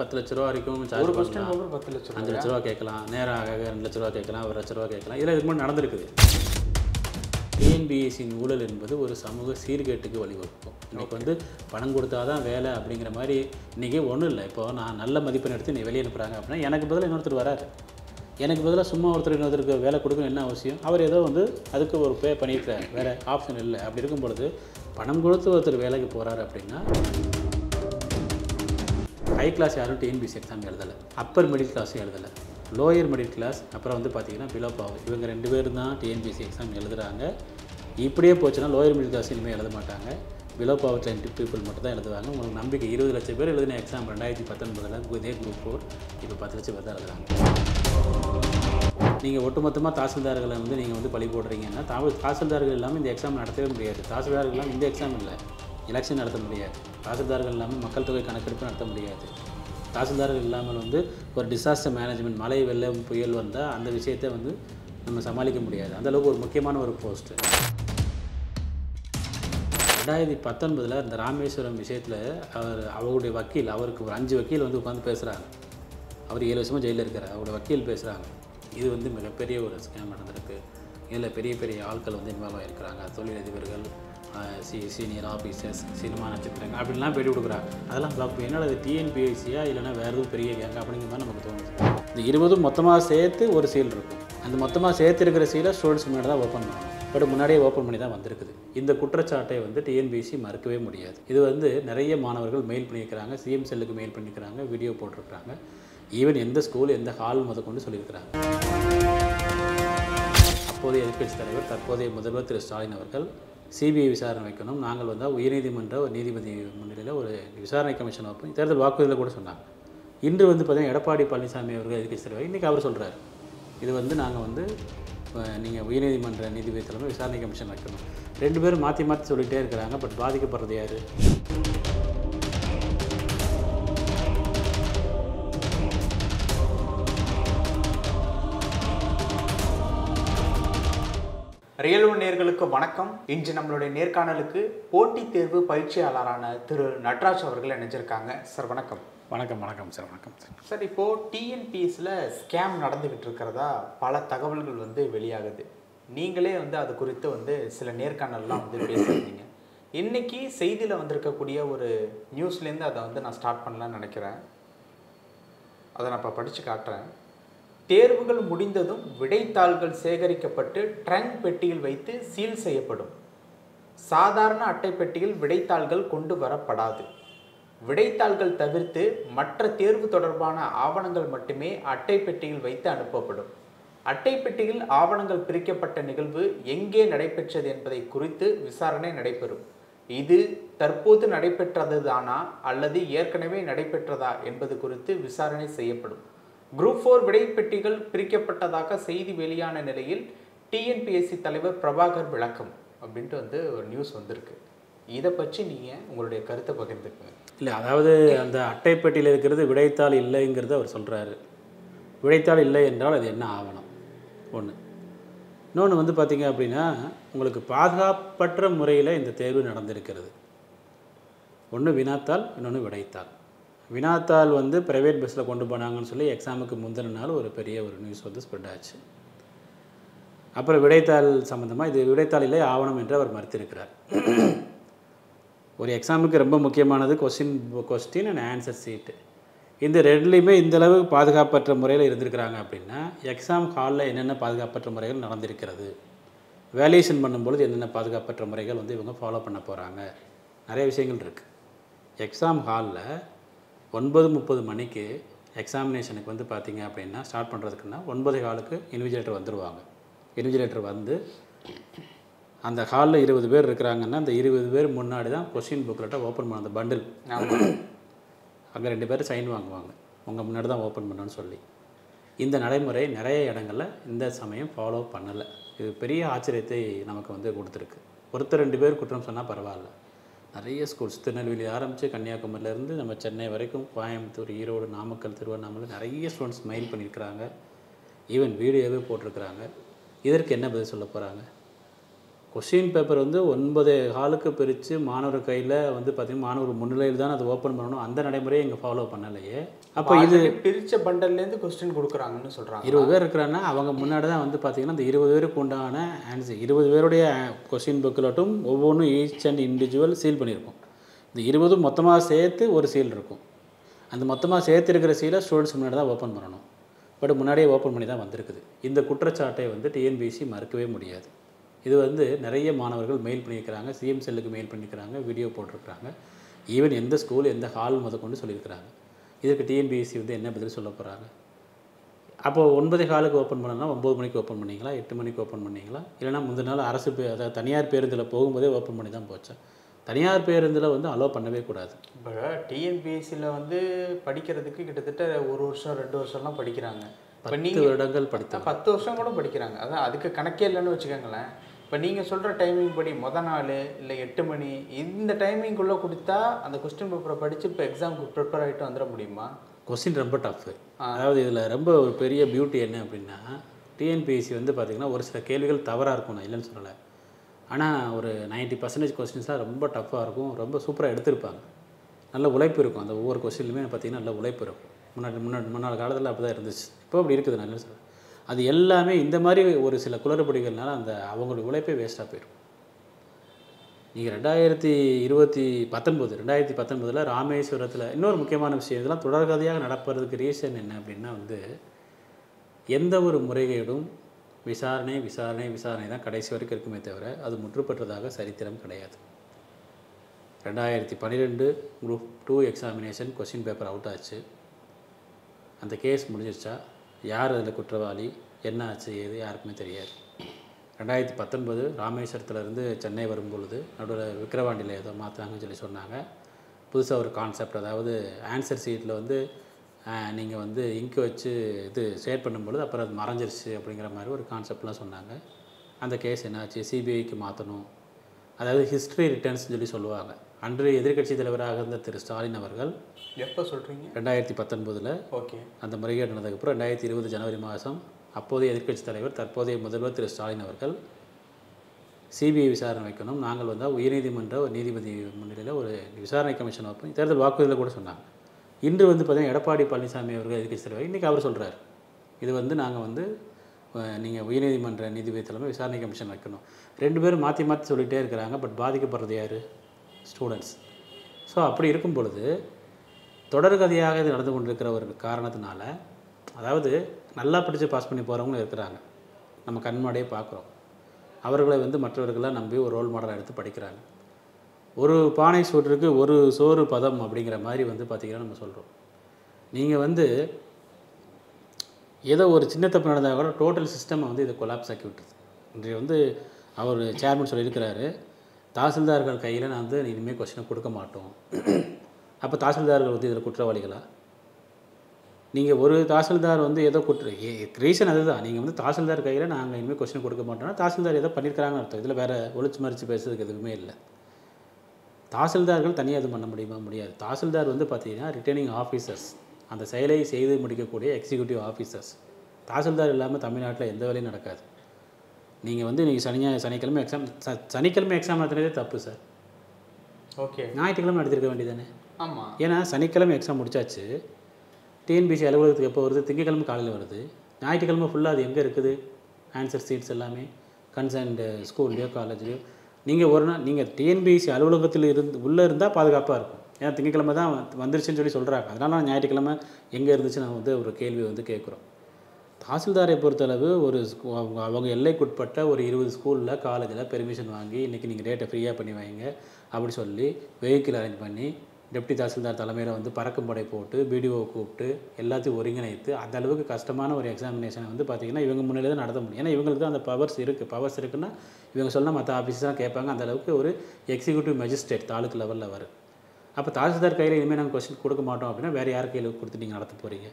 10 லட்ச ரூபா வரைக்கும் சார்ஜ் பண்ணலாம். 10 லட்சம் 5 லட்ச ரூபா கேட்கலாம், நேராக 2 லட்ச ரூபா கேட்கலாம், 1 லட்ச ரூபா கேட்கலாம். இதெல்லாம் இதுக்கு முன்னாடி நடந்திருக்குது. டிஎன்பிஎஸ்சியின் ஊழல் என்பது ஒரு சமூக சீர்கேட்டுக்கு வழிவகுக்கும். இன்றைக்கி வந்து பணம் கொடுத்தா தான் வேலை அப்படிங்கிற மாதிரி இன்றைக்கி ஒன்றும் இல்லை. இப்போது நான் நல்ல மதிப்பெண் எடுத்து நீ வெளியே அனுப்புகிறாங்க அப்படின்னா எனக்கு பதிலாக இன்னொருத்தர் வராது. எனக்கு பதிலாக சும்மா ஒருத்தர் இன்னொருத்தருக்கு வேலை கொடுக்கணும் என்ன அவசியம்? அவர் ஏதோ வந்து அதுக்கு ஒரு பே பண்ணியிருக்காரு, வேறு ஆப்ஷன் இல்லை. அப்படி இருக்கும் பொழுது பணம் கொடுத்து ஒருத்தர் வேலைக்கு போகிறாரு அப்படின்னா ஹை கிளாஸ் யாரும் டிஎன்பிஎஸ்சி எக்ஸாம் எழுதலை, அப்பர் மிடில் கிளாஸும் எழுதலை, லோயர் மிடில் கிளாஸ் அப்புறம் வந்து பார்த்திங்கன்னா பிலோ பாவர் இவங்க 2 பேரும் தான் டிஎன்பிஎஸ்சி எக்ஸாம் எழுதுகிறாங்க. இப்படியே போச்சுன்னா லோயர் மிடில் கிளாஸ் இனிமேல் எழுத மாட்டாங்க, பிலோ பாவர் கிளைண்ட் பீப்புள் மட்டும் தான் எழுதுவாங்க. உங்களுக்கு நம்பிக்கை 20 லட்சம் பேர் எழுதின எக்ஸாம் 2019 இதே குரூப் 4 இப்போ 10 லட்சம் பேர் தான் எழுதுறாங்க. நீங்கள் ஒட்டுமொத்தமாக தாசில்தார்களை வந்து நீங்கள் வந்து பழி போடுறீங்கன்னா தாசில்தார்கள் இல்லாமல் இந்த எக்ஸாம் நடத்தவே முடியாது. தாசில்தார்கள் இல்லாமல் இந்த எக்ஸாம் இல்லை, எலெக்ஷன் நடத்த முடியாது. தாசில்தார்கள் இல்லாமல் மக்கள் தொகை கணக்கெடுப்பு நடத்த முடியாது. தாசில்தார்கள் இல்லாமல் வந்து ஒரு டிசாஸ்டர் மேனேஜ்மெண்ட் மழை வெள்ளம் புயல் வந்தால் அந்த விஷயத்தை வந்து நம்ம சமாளிக்க முடியாது. அந்தளவுக்கு ஒரு முக்கியமான ஒரு போஸ்ட்டு. 2019 இந்த ராமேஸ்வரம் விஷயத்தில் அவருடைய வக்கீல், அவருக்கு ஒரு 5 வக்கீல் வந்து உட்காந்து பேசுகிறாங்க. அவர் 7 வருஷமாக ஜெயிலில் இருக்கார். அவருடைய வக்கீல் பேசுகிறாங்க, இது வந்து மிகப்பெரிய ஒரு ஸ்கேம் நடந்திருக்கு, இதில் பெரிய பெரிய ஆட்கள் வந்து இன்வால்வ் ஆகிருக்கிறாங்க, தொழிலதிபர்கள், சீனியர் ஆஃபீஸர்ஸ், சினிமா நட்சத்திரங்கள் அப்படின்லாம் பேட்டி கொடுக்குறாங்க. அதெல்லாம் பிளாக் பண்ணி என்னடா அது டிஎன்பிஎஸ்சியா இல்லைனா வேறு எதுவும் பெரிய கேங்க அப்படிங்கிற மாதிரி நமக்கு தோணுது. இந்த 20 மொத்தமாக சேர்த்து ஒரு சீல் இருக்கும். அந்த மொத்தமாக சேர்த்து இருக்கிற சீலை ஸ்டூடெண்ட்ஸ் முன்னாடி தான் ஓப்பன் பண்ணணும். பட் முன்னாடியே ஓப்பன் பண்ணி தான் வந்திருக்குது. இந்த குற்றச்சாட்டை வந்து டிஎன்பிஎஸ்சி மறுக்கவே முடியாது. இது வந்து நிறைய மாணவர்கள் மெயில் பண்ணியிருக்கிறாங்க, சிஎம் செல்லுக்கு மெயில் பண்ணியிருக்கிறாங்க, வீடியோ போட்டிருக்கிறாங்க, ஈவன் எந்த ஸ்கூல் எந்த ஹால் முதற்கொண்டு சொல்லியிருக்கிறாங்க. அப்போதைய எதிர்க்கட்சி தலைவர் தற்போதைய முதல்வர் திரு ஸ்டாலின் அவர்கள் சிபிஐ விசாரணை வைக்கணும், நாங்கள் வந்தால் உயர்நீதிமன்ற ஒரு நீதிபதி முன்னிலையில் ஒரு விசாரணை கமிஷன் வைப்போம், தேர்தல் வாக்குறுதியில் கூட சொன்னாங்க. இன்று வந்து பார்த்திங்கன்னா எடப்பாடி பழனிசாமி அவர்கள் எதிர்க்கட்சி தலைவர் இன்றைக்கி அவர் சொல்கிறார், இது வந்து நாங்கள் வந்து நீங்கள் உயர்நீதிமன்ற நீதிபதி தலைமை விசாரணை கமிஷன் வைக்கணும். 2 பேரும் மாற்றி மாற்றி சொல்லிகிட்டே இருக்கிறாங்க. பட் பாதிக்கப்படுறது யார்? ரியல் ஒன் நேயர்களுக்கு வணக்கம். இன்று நம்மளுடைய நேர்காணலுக்கு போட்டித் தேர்வு பயிற்சியாளரான திரு நட்ராஜ் அவர்கள் இணைஞ்சிருக்காங்க. சார் வணக்கம். வணக்கம். வணக்கம் சார். வணக்கம் சார். சார், இப்போது டிஎன்பிஎஸ்சியில் ஸ்கேம் நடந்துக்கிட்டு இருக்கிறதா பல தகவல்கள் வந்து வெளியாகுது. நீங்களே வந்து அது குறித்து வந்து சில நேர்காணல்லாம் வந்து பேசியிருந்தீங்க. இன்றைக்கி செய்தியில் வந்திருக்கக்கூடிய ஒரு நியூஸ்லேருந்து அதை வந்து நான் ஸ்டார்ட் பண்ணலான்னு நினைக்கிறேன். அதை நான் இப்போ படித்து காட்டுறேன். தேர்வுகள் முடிந்ததும் விடைத்தாள்கள் சேகரிக்கப்பட்டு ட்ரங்க் பெட்டியில் வைத்து சீல் செய்யப்படும். சாதாரண அட்டை பெட்டியில் விடைத்தாள்கள் கொண்டு வரப்படாது. விடைத்தாள்கள் தவிர்த்து மற்ற தேர்வு தொடர்பான ஆவணங்கள் மட்டுமே அட்டை பெட்டியில் வைத்து அனுப்பப்படும். அட்டை பெட்டியில் ஆவணங்கள் பிரிக்கப்பட்ட நிகழ்வு எங்கே நடைபெற்றது என்பதை குறித்து விசாரணை நடைபெறும். இது தற்போது நடைபெற்றது தானா அல்லது ஏற்கனவே நடைபெற்றதா என்பது குறித்து விசாரணை செய்யப்படும். குரூப் 4 விடைப்பெட்டிகள் பிரிக்கப்பட்டதாக செய்தி வெளியான நிலையில் டிஎன்பிஎஸ்சி தலைவர் பிரபாகர் விளக்கம் அப்படின்ட்டு வந்து ஒரு நியூஸ் வந்திருக்கு. இதை பற்றி நீங்கள் உங்களுடைய கருத்தை பகிர்ந்துக்குங்க. இல்லை, அதாவது அந்த அட்டைப்பெட்டியில் இருக்கிறது விடைத்தாள் இல்லைங்கிறத அவர் சொல்கிறாரு. விடைத்தாள் இல்லை என்றால் அது என்ன ஆவணம்? ஒன்று. இன்னொன்று வந்து பார்த்திங்க அப்படின்னா உங்களுக்கு பாதுகாப்பற்ற முறையில் இந்த தேர்வு நடந்திருக்கிறது. ஒன்று வினாத்தாள், இன்னொன்று விடைத்தாள். வினாத்தாள் வந்து ப்ரைவேட் பஸ்ஸில் கொண்டு போனாங்கன்னு சொல்லி எக்ஸாமுக்கு முந்தின நாள் ஒரு பெரிய ஒரு நியூஸ் வந்து ஸ்ப்ரெட் ஆச்சு. அப்புறம் விடைத்தாள் சம்மந்தமாக இது விடைத்தாள் இல்லை ஆவணம் என்று அவர் மறுத்திருக்கிறார். ஒரு எக்ஸாமுக்கு ரொம்ப முக்கியமானது கொஸ்டின் அண்ட் ஆன்சர் சீட்டு. இந்த ரெண்டுலேயுமே இந்தளவு பாதுகாப்பற்ற முறையில் இருந்திருக்கிறாங்க அப்படின்னா எக்ஸாம் ஹாலில் என்னென்ன பாதுகாப்பற்ற முறைகள் நடந்திருக்கிறது, வேல்யூஷன் பண்ணும்பொழுது என்னென்ன பாதுகாப்பற்ற முறைகள் வந்து இவங்க ஃபாலோ பண்ண போகிறாங்க, நிறைய விஷயங்கள் இருக்குது. எக்ஸாம் ஹாலில் 9:30 மணிக்கு எக்ஸாமினேஷனுக்கு வந்து பார்த்திங்க அப்படின்னா ஸ்டார்ட் பண்ணுறதுக்குன்னா 9:15 இன்விஜிலேட்டர் வந்துடுவாங்க. இன்விஜிலேட்டர் வந்து அந்த ஹாலில் 20 பேர் இருக்கிறாங்கன்னா அந்த 20 பேர் முன்னாடி தான் கொஸ்டின் புக்லெட்டை ஓப்பன் பண்ண அந்த பண்டில் அங்கே 2 பேர் சைன் வாங்குவாங்க, உங்கள் முன்னாடி தான் ஓப்பன் பண்ணணும்னு சொல்லி. இந்த நடைமுறை நிறைய இடங்களில் இந்த சமயம் ஃபாலோ பண்ணலை. இது பெரிய ஆச்சரியத்தை நமக்கு வந்து கொடுத்துருக்கு. ஒருத்தர் 2 பேர் குற்றம் சொன்னால் பரவாயில்ல, நிறைய ஸ்கூல்ஸ் திருநெல்வேலி ஆரம்பித்து கன்னியாகுமரியிலேருந்து நம்ம சென்னை வரைக்கும் கோயம்புத்தூர், ஈரோடு, நாமக்கல், திருவண்ணாமலை நிறைய ஸ்டூடெண்ட்ஸ் மெயில் பண்ணியிருக்கிறாங்க, ஈவன் வீடியோவே போட்டிருக்கிறாங்க. இதற்கு என்ன பதில் சொல்ல போகிறாங்க? கொஸ்டின் பேப்பர் வந்து 9 ஹாலுக்கு பிரித்து மாணவர் கையில் வந்து பார்த்திங்கன்னா மாணவர் முன்னிலையில் தான் அதை ஓப்பன் பண்ணணும். அந்த நடைமுறையை இங்கே ஃபாலோ பண்ணலையே. அப்போ இது பிரித்த பண்டல்லேருந்து கொஸ்டின் கொடுக்குறாங்கன்னு சொல்கிறாங்க. 20 பேர் இருக்கிறாங்கன்னா அவங்க முன்னாடி தான் வந்து பார்த்திங்கன்னா இந்த 20 பேருக்கு உண்டான ஆன்சர் 20 பேருடைய கொஸ்டின் புக்கிலட்டும் ஒவ்வொன்றும் ஈச் அண்ட் இண்டிவிஜுவல் சீல் பண்ணியிருக்கும். இந்த 20 மொத்தமாக சேர்த்து ஒரு சீல் இருக்கும். அந்த மொத்தமாக சேர்த்து இருக்கிற சீலை ஸ்டூடெண்ட்ஸ் முன்னாடி தான் ஓப்பன் பண்ணணும். பட் முன்னாடியே ஓப்பன் பண்ணி தான் வந்திருக்குது. இந்த குற்றச்சாட்டை வந்து டிஎன்பிஎஸ்சி மறுக்கவே முடியாது. இது வந்து நிறைய மாணவர்கள் மெயில் பண்ணியிருக்கிறாங்க, சிஎம் செல்லுக்கு மெயில் பண்ணியிருக்கிறாங்க, வீடியோ போட்டிருக்கிறாங்க, ஈவன் எந்த ஸ்கூல் எந்த ஹால் முதற்கொண்டு சொல்லியிருக்கிறாங்க. இதுக்கு டிஎன்பிஎஸ்சி வந்து என்ன பதில் சொல்ல போகிறாங்க? அப்போது 9 ஹாலுக்கு ஓப்பன் பண்ணனா 9 மணிக்கு ஓப்பன் பண்ணிங்களா, 8 மணிக்கு ஓப்பன் பண்ணிங்களா, இல்லைனா முந்தின நாள் அரசு அதாவது தனியார் பேருந்தில் போகும்போதே ஓப்பன் பண்ணி தான் போச்சா? தனியார் பேருந்தில் வந்து அலோவ் பண்ணவே கூடாது. இப்போ டிஎன்பிஎஸ்சியில் வந்து படிக்கிறதுக்கு கிட்டத்தட்ட 1 வருஷம் 2 வருஷம்லாம் படிக்கிறாங்க. 10 வருடங்கள் படித்தா 10 வருஷம் கூட படிக்கிறாங்க. அதான் அதுக்கு கணக்கே இல்லைன்னு வச்சுக்கோங்களேன். இப்போ நீங்கள் சொல்கிற டைமிங் படி நாள் இல்லை 8 மணி இந்த டைமிங்குள்ளே கொடுத்தா அந்த கொஸ்டின் பேப்பரை படித்து இப்போ எக்ஸாமுக்கு ப்ரிப்பேர் ஆகிட்டு வந்துட முடியுமா? கொஸ்டின் ரொம்ப டஃப்பு. அதாவது இதில் ரொம்ப ஒரு பெரிய பியூட்டி என்ன அப்படின்னா, டிஎன்பிஎஸ்சி வந்து பார்த்திங்கன்னா ஒரு சில கேள்விகள் தவறாக இருக்கும், நான் இல்லைன்னு சொல்லலை. ஆனால் ஒரு 90% கொஸ்டின்ஸ்லாம் ரொம்ப டஃப்பாக இருக்கும், ரொம்ப சூப்பராக எடுத்திருப்பாங்க. நல்ல உழைப்பு இருக்கும். அந்த ஒவ்வொரு கொஸ்டின்லையுமே பார்த்திங்கன்னா நல்ல உழைப்பு இருக்கும். முன்னாள் காலத்தில் அப்படி தான் இருந்துச்சு. இப்போ அப்படி இருக்குது. நான் என்ன சொல்கிறேன், அது எல்லாமே இந்த மாதிரி ஒரு சில குளறுபடிகள்னால அந்த அவங்களுடைய உழைப்பே வேஸ்ட்டாக போயிடும். நீங்கள் 2019 ராமேஸ்வரத்தில் இன்னொரு முக்கியமான விஷயம், இதெல்லாம் தொடர்கதையாக நடப்பதற்கு ரீசன் என்ன அப்படின்னா வந்து எந்த ஒரு முறைகேடும் விசாரணை தான் கடைசி வரைக்கும் இருக்குமே தவிர அது முற்றுப்பெற்றதாக சரித்திரம் கிடையாது. 2012 group 2 examination question paper out ஆச்சு. அந்த கேஸ் முடிஞ்சிருச்சா, யார் அதில் குற்றவாளி, என்ன ஆச்சு, ஏது யாருக்குமே தெரியாது. 2019 ராமேஸ்வரத்துலேருந்து சென்னை வரும்பொழுது நடுவில் விக்கிரவாண்டியில் ஏதோ மாற்றாங்கன்னு சொல்லி சொன்னாங்க. புதுசாக ஒரு கான்செப்ட், அதாவது ஆன்சர் ஷீட்டில் வந்து நீங்கள் வந்து இங்கு வச்சு இது ஷேர் பண்ணும்பொழுது அப்புறம் அது மறைஞ்சிருச்சு அப்படிங்கிற மாதிரி ஒரு கான்செப்ட்லாம் சொன்னாங்க. அந்த கேஸ் என்னாச்சு, சிபிஐக்கு மாற்றணும், அதாவது ஹிஸ்ட்ரி ரிட்டர்ன்ஸ்னு சொல்லி சொல்லுவாங்க. அன்று எதிர்க்கட்சி தலைவராக இருந்த திரு ஸ்டாலின் அவர்கள் எப்போ சொல்கிறீங்க? 2019 ஓகே. அந்த முறைகேடு நடந்ததுக்கப்புறம் 2020 ஜனவரி மாதம் அப்போதைய எதிர்க்கட்சி தலைவர் தற்போதைய முதல்வர் திரு ஸ்டாலின் அவர்கள் சிபிஐ விசாரணை வைக்கணும், நாங்கள் வந்தால் உயர்நீதிமன்ற ஒரு நீதிபதி முன்னிலையில் ஒரு விசாரணை கமிஷன் வைப்போம், தேர்தல் வாக்குறுதியில் கூட சொன்னாங்க. இன்று வந்து பார்த்திங்கன்னா எடப்பாடி பழனிசாமி அவர்கள் எதிர்க்கட்சி தலைவர் இன்றைக்கி அவர் சொல்கிறார், இது வந்து நாங்கள் வந்து நீங்கள் உயர்நீதிமன்ற நீதிபதி தலைமை விசாரணை கமிஷன் வைக்கணும். 2 பேரும் மாற்றி மாற்றி சொல்லிகிட்டே இருக்கிறாங்க. பட் பாதிக்கப்படுறது யார்? ஸ்டூடெண்ட்ஸ். ஸோ அப்படி இருக்கும் பொழுது தொடர்கதையாக இது நடந்து கொண்டிருக்கிற ஒரு காரணத்தினால, அதாவது நல்லா படித்து பாஸ் பண்ணி போகிறவங்களும் இருக்கிறாங்க, நம்ம கண்மாடியே பார்க்குறோம். அவர்களை வந்து மற்றவர்களாக நம்பி ஒரு ரோல் மாடலாக எடுத்து படிக்கிறாங்க. ஒரு பானை சோற்றுக்கு ஒரு சோறு பதம் அப்படிங்கிற மாதிரி வந்து பார்த்திங்கன்னா நம்ம சொல்கிறோம். நீங்கள் வந்து ஏதோ ஒரு சின்ன தப்பு நடந்தால் கூட டோட்டல் சிஸ்டமை வந்து இதை கொலாப்ஸ் ஆக்கி விட்டுருது. இன்றைய வந்து அவர் சேர்மன் சொல்லியிருக்கிறாரு, தாசில்தார்கள் கையில் நான் வந்து இனிமேல் கொஸ்டினை கொடுக்க மாட்டோம். அப்போ தாசில்தார்கள் வந்து இதில் குற்றவாளிகளா? நீங்கள் ஒரு தாசில்தார் வந்து ஏதோ ரீசன் அதுதான், நீங்கள் வந்து தாசில்தார் கையில் நாங்கள் இனிமேல் கொஸ்டின் கொடுக்க மாட்டோம்னா தாசில்தார் ஏதோ பண்ணியிருக்கிறாங்கன்னு அர்த்தம். இதில் வேறு ஒளிச்சு மறித்து பேசுறதுக்கு எதுவுமே இல்லை. தாசில்தார்கள் தனியாக எதுவும் பண்ண முடியாது. தாசில்தார் வந்து பார்த்திங்கன்னா ரிட்டர்னிங் ஆஃபீஸர்ஸ், அந்த செயலை செய்து முடிக்கக்கூடிய எக்ஸிக்யூட்டிவ் ஆஃபீஸர்ஸ். தாசில்தார் இல்லாமல் தமிழ்நாட்டில் எந்த வேலையும் நடக்காது. நீங்கள் வந்து நீங்கள் சனிக்கிழமை எக்ஸாம் நடத்துனதே தப்பு சார். ஓகே. ஞாயிற்றுக்கிழமை நடத்திருக்க வேண்டியதானே? ஆமாம். ஏன்னா சனிக்கிழமை எக்ஸாம் முடிச்சாச்சு, டிஎன்பிஎஸ்சி அலுவலகத்துக்கு எப்போ வருது? திங்கக்கிழமை காலையில் வருது. ஞாயிற்றுக்கிழமை ஃபுல்லாக அது எங்கே இருக்குது? ஆன்சர் சீட்ஸ் எல்லாமே கன்சர்ன்டு ஸ்கூல்லையோ காலேஜ்லையோ. நீங்கள் ஒரு நாள் நீங்கள் டிஎன்பிஎஸ்சி அலுவலகத்தில் உள்ளே இருந்தால் பாதுகாப்பாக இருக்கும். ஏன்னா திங்கக்கிழமை தான் வந்துருச்சுன்னு சொல்லி சொல்கிறாங்க. அதனால் ஞாயிற்றுக்கிழமை எங்கே இருந்துச்சு நான் வந்து ஒரு கேள்வி வந்து கேட்குறோம். தாசில்தாரை பொறுத்தளவு ஒரு அவங்க எல்லைக்குட்பட்ட ஒரு 20 ஸ்கூலில் காலேஜில் பெர்மிஷன் வாங்கி இன்றைக்கி நீங்கள் டேட்டை ஃப்ரீயாக பண்ணி வைங்க அப்படி சொல்லி வெஹிக்கிள் அரேஞ்ச் பண்ணி டெப்டி தாசில்தார் தலைமையில் வந்து பறக்கும் படை போட்டு பிடிஓவை கூப்பிட்டு எல்லாத்தையும் ஒருங்கிணைத்து அந்த அளவுக்கு கஷ்டமான ஒரு எக்ஸாமினேஷனை வந்து பார்த்திங்கன்னா இவங்க முன்னிலை தான் நடத்த முடியும். ஏன்னா இவங்களுக்கு தான் அந்த பவர்ஸ் இருக்குன்னா இவங்க சொன்னால் மற்ற ஆஃபீஸர்லாம் கேட்பாங்க. அந்த அளவுக்கு ஒரு எக்ஸிக்யூட்டிவ் மேஜிஸ்ட்ரேட் தாலுக்கு லெவலில் வரும். அப்போ தாசில்தார் கையில் இனிமேல் நாங்கள் கொஸ்டின் கொடுக்க மாட்டோம் அப்படின்னா வேறு யார் கையில் கொடுத்து நீங்கள் நடத்த போகிறீங்க?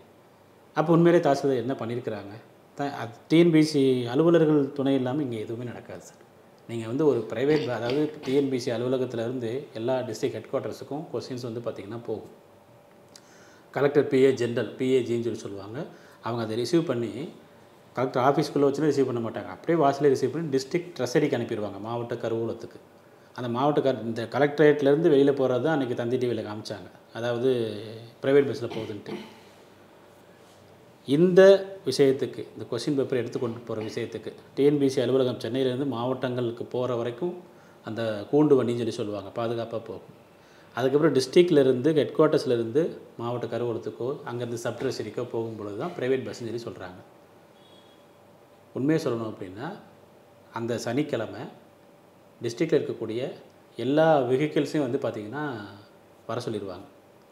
அப்போ உண்மையிலே தாசில்தார் என்ன பண்ணியிருக்கிறாங்க? டிஎன்பிஎஸ்சி அலுவலர்கள் துணை இல்லாமல் இங்கே எதுவுமே நடக்காது சார். நீங்கள் வந்து ஒரு ப்ரைவேட், அதாவது டிஎன்பிஎஸ்சி அலுவலகத்திலேருந்து எல்லா டிஸ்ட்ரிக்ட் ஹெட் குவார்ட்டர்ஸுக்கும் கொஸ்டின்ஸ் வந்து பார்த்திங்கன்னா போகும். கலெக்டர் பிஏ ஜென்ரல் பிஏஜின்னு சொல்லுவாங்க. அவங்க அதை ரிசீவ் பண்ணி கலெக்டர் ஆஃபீஸ்க்குள்ளே வச்சுன்னு ரிசீவ் பண்ண மாட்டாங்க. அப்படியே வாசலே ரிசீவ் பண்ணி டிஸ்ட்ரிக்ட் ட்ரெஸரிக்கு அனுப்பிடுவாங்க, மாவட்ட கருவூலத்துக்கு. அந்த மாவட்ட இந்த கலெக்டரேட்லேருந்து வெளியில் போகிறது தான் அன்றைக்கி தந்தி டிவியில் காமிச்சாங்க, அதாவது ப்ரைவேட் பஸ்ஸில் போகுதுன்ட்டு. இந்த விஷயத்துக்கு, இந்த கொஸ்டின் பேப்பர் எடுத்துக்கொண்டு போகிற விஷயத்துக்கு டிஎன்பிசி அலுவலகம் சென்னையிலேருந்து மாவட்டங்களுக்கு போகிற வரைக்கும் அந்த கூண்டு வண்டின்னு சொல்லுவாங்க, பாதுகாப்பாக போகும். அதுக்கப்புறம் டிஸ்ட்ரிக்ட்லேருந்து ஹெட் குவார்ட்டர்ஸ்லேருந்து மாவட்ட கருவூலத்துக்கோ அங்கேருந்து சப் ட்ரெஸரிக்கோ போகும்பொழுது தான் ப்ரைவேட் பஸ்ஸுன்னு சொல்கிறாங்க. உண்மையை சொல்லணும் அப்படின்னா அந்த சனிக்கிழமை டிஸ்ட்ரிக்டில் இருக்கக்கூடிய எல்லா வெஹிக்கிள்ஸையும் வந்து பார்த்திங்கன்னா வர சொல்லிடுவாங்க.